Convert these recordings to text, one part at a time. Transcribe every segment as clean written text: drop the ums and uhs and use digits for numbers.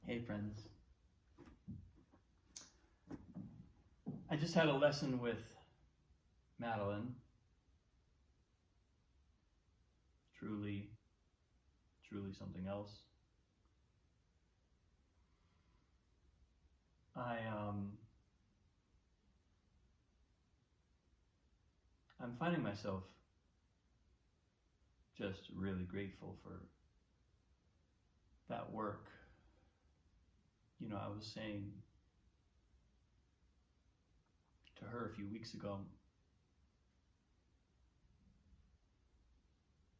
Hey friends. I just had a lesson with Madeline. Truly something else. I'm finding myself just really grateful for that work. You know, I was saying to her a few weeks ago,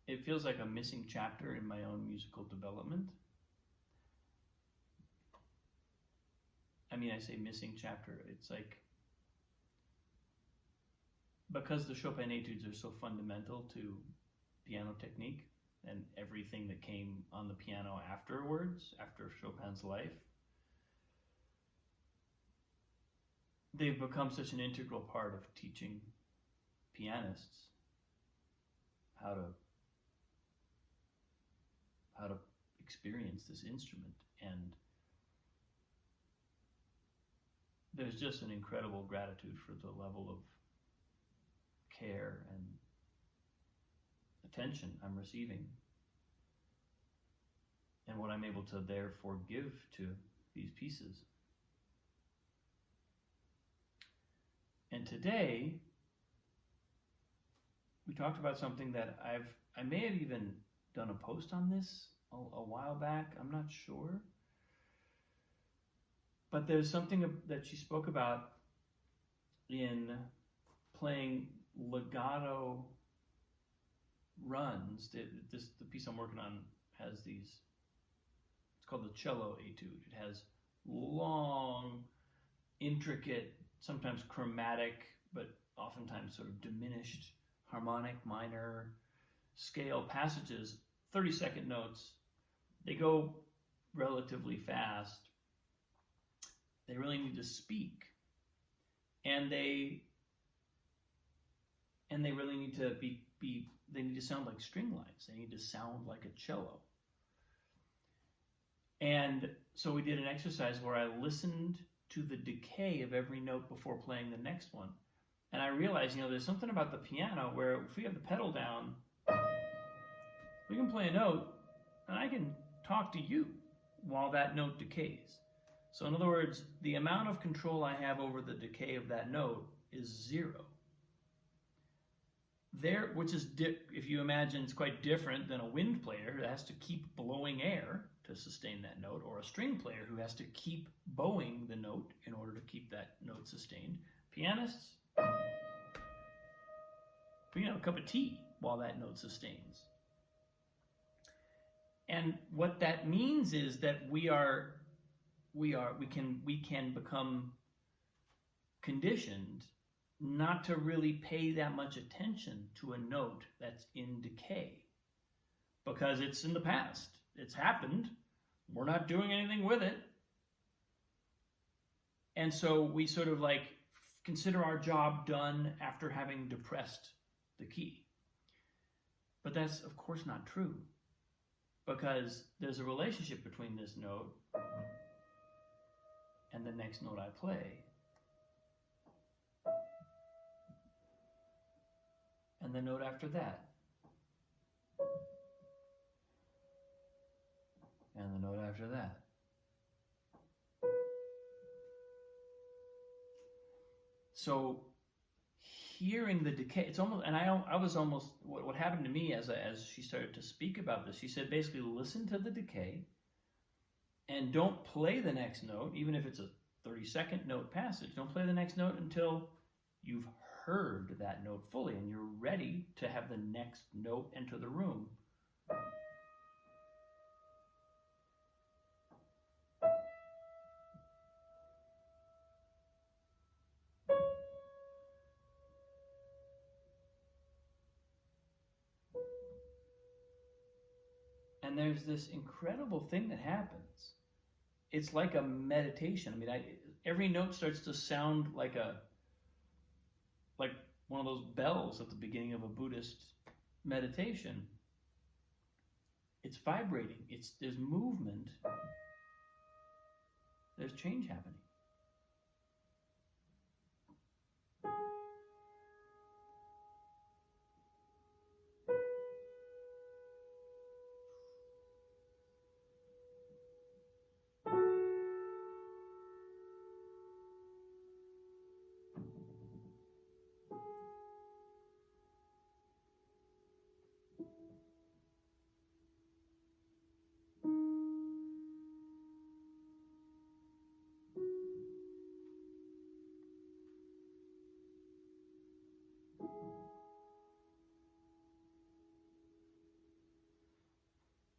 it feels like a missing chapter in my own musical development. I mean, I say missing chapter, it's like, because the Chopin etudes are so fundamental to piano technique and everything that came on the piano afterwards, after Chopin's life, they've become such an integral part of teaching pianists how to experience this instrument. And there's just an incredible gratitude for the level of care and attention I'm receiving and what I'm able to therefore give to these pieces. And today we talked about something that I may have even done a post on this a while back, I'm not sure. But there's something that she spoke about in playing legato runs. The piece I'm working on has these, it's called the cello etude. It has long, intricate, sometimes chromatic, but oftentimes sort of diminished harmonic minor scale passages, 30-second notes. They go relatively fast. They really need to speak, and they really need to they need to sound like string lines. They need to sound like a cello. And so we did an exercise where I listened to the decay of every note before playing the next one, and I realized, there's something about the piano where if we have the pedal down, we can play a note, and I can talk to you while that note decays. So in other words, the amount of control I have over the decay of that note is zero. Which is, if you imagine, it's quite different than a wind player that has to keep blowing air to sustain that note, or a string player who has to keep bowing the note in order to keep that note sustained. Pianists, we can have a cup of tea while that note sustains. And what that means is that we can become conditioned not to really pay that much attention to a note that's in decay, because it's in the past. It's happened. We're not doing anything with it. And so we sort of consider our job done after having depressed the key. But that's of course not true, because there's a relationship between this note and the next note I play, and the note after that, and the note after that. So hearing the decay, it's almost, and I was almost, what happened to me as she started to speak about this, she said basically listen to the decay and don't play the next note, even if it's a 30-second note passage. Don't play the next note until you've heard that note fully and you're ready to have the next note enter the room. And there's this incredible thing that happens. It's like a meditation. I mean, every note starts to sound like one of those bells at the beginning of a Buddhist meditation. It's vibrating. There's movement. there's change happening.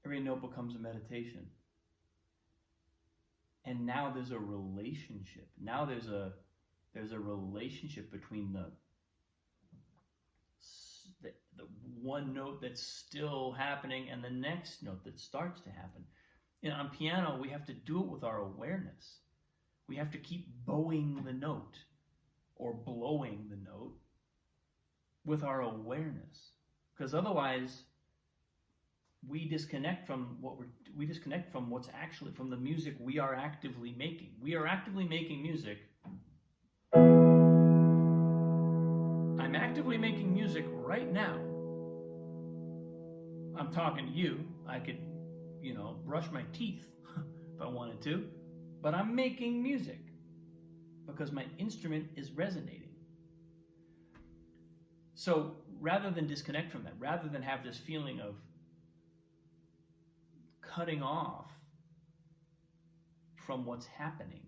Every note becomes a meditation. And now there's a relationship. Now there's a relationship between the one note that's still happening and the next note that starts to happen. And on piano, we have to do it with our awareness. We have to keep bowing the note or blowing the note with our awareness, because otherwise we disconnect from what's actually from the music we are actively making. We are actively making music. I'm actively making music right now. I'm talking to you. I could, brush my teeth if I wanted to, but I'm making music because my instrument is resonating. So rather than disconnect from that, rather than have this feeling of cutting off from what's happening,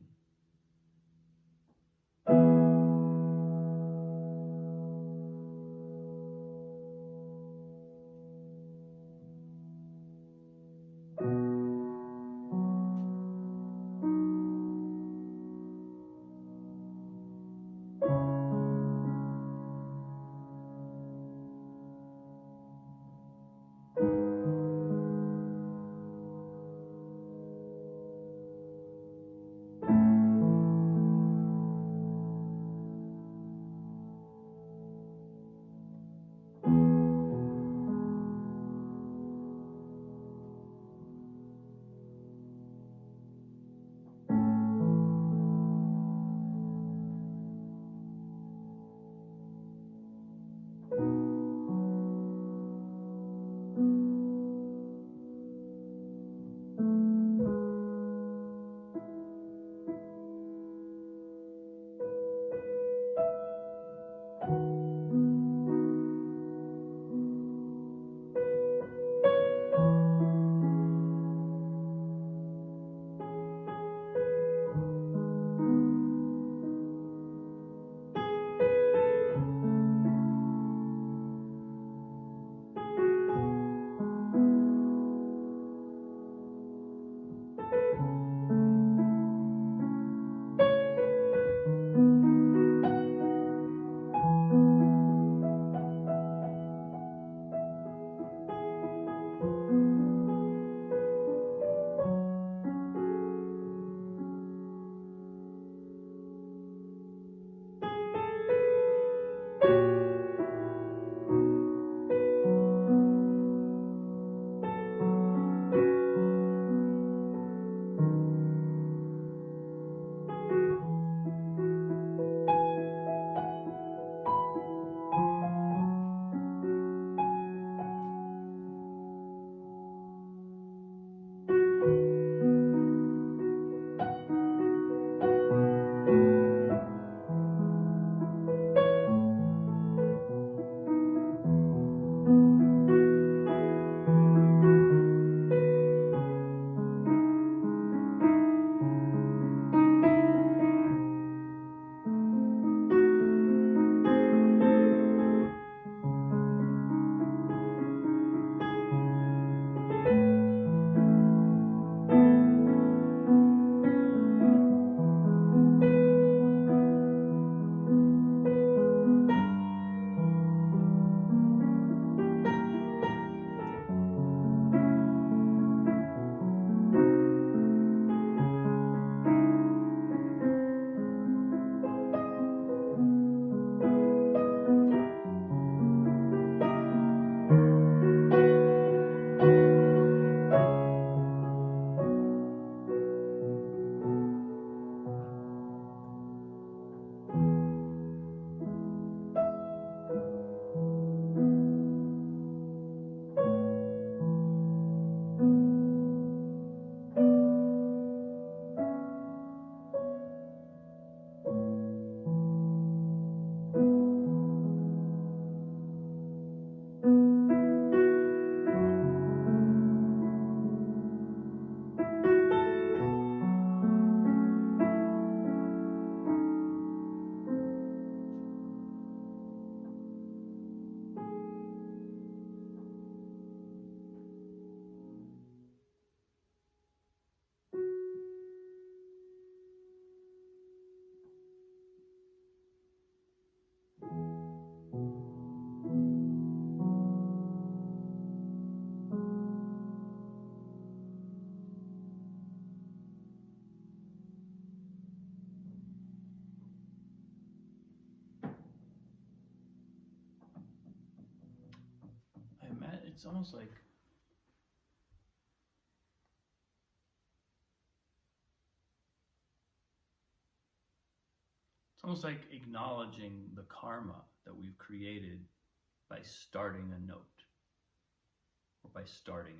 It's almost like acknowledging the karma that we've created by starting a note, or by starting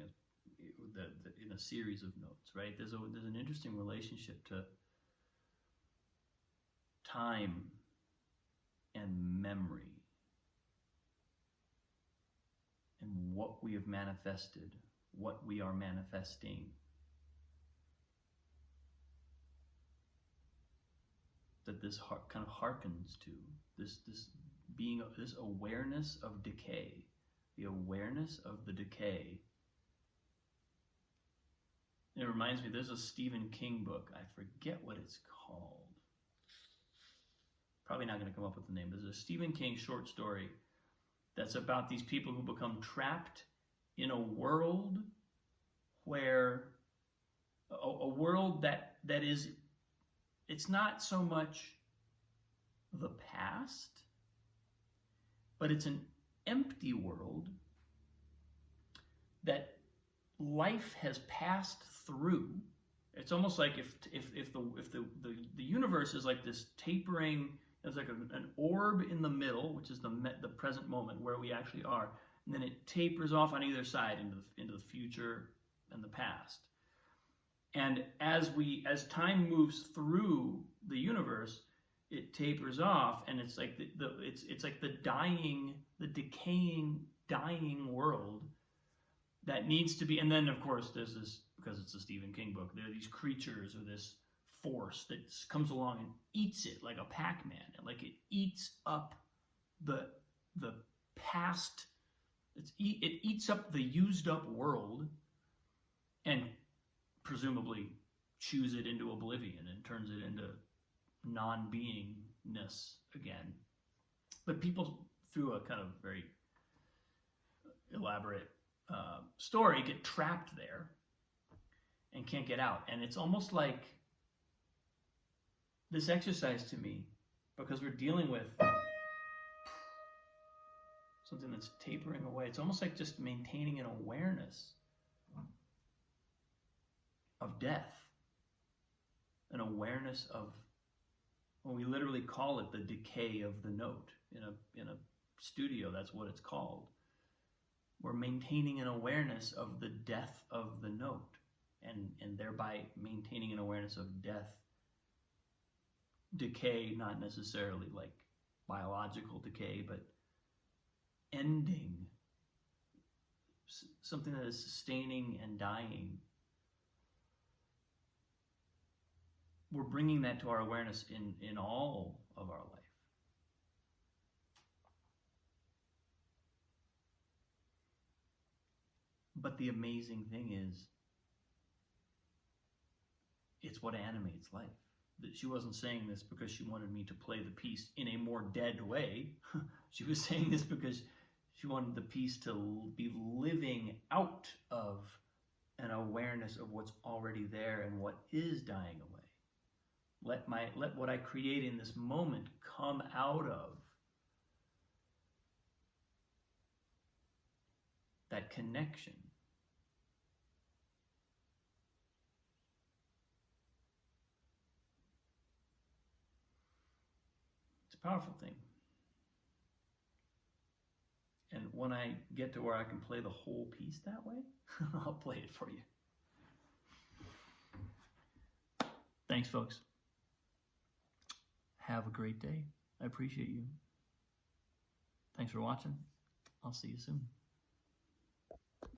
in a series of notes, right? There's an interesting relationship to time and memory and what we have manifested, what we are manifesting. That this kind of harkens to this being, this awareness of decay, the awareness of the decay. It reminds me, there's a Stephen King book, I forget what it's called. Probably not going to come up with the name. There's a Stephen King short story that's about these people who become trapped in a world where, a world that is, it's not so much the past, but it's an empty world that life has passed through. It's almost like if the universe is like this tapering, there's like an orb in the middle, which is the present moment where we actually are, and then it tapers off on either side into the future and the past. And as time moves through the universe, it tapers off, and it's like it's like the decaying, dying world that needs to be. And then of course there's this, because it's a Stephen King book, there are these creatures or this force that comes along and eats it like a Pac-Man, and like it eats up the past. It eats up the used up world, and presumably chews it into oblivion and turns it into non-beingness again. But people, through a kind of very elaborate story, get trapped there and can't get out. And it's almost like this exercise to me, because we're dealing with something that's tapering away. It's almost like just maintaining an awareness of death, an awareness of, well, we literally call it the decay of the note in a studio. That's what it's called. We're maintaining an awareness of the death of the note, and thereby maintaining an awareness of death, decay, not necessarily like biological decay, but ending, something that is sustaining and dying. We're bringing that to our awareness in all of our life. But the amazing thing is, it's what animates life. That she wasn't saying this because she wanted me to play the piece in a more dead way. She was saying this because she wanted the piece to be living out of an awareness of what's already there and what is dying away. Let what I create in this moment come out of that connection. It's a powerful thing. And when I get to where I can play the whole piece that way, I'll play it for you. Thanks, folks. Have a great day. I appreciate you. Thanks for watching. I'll see you soon.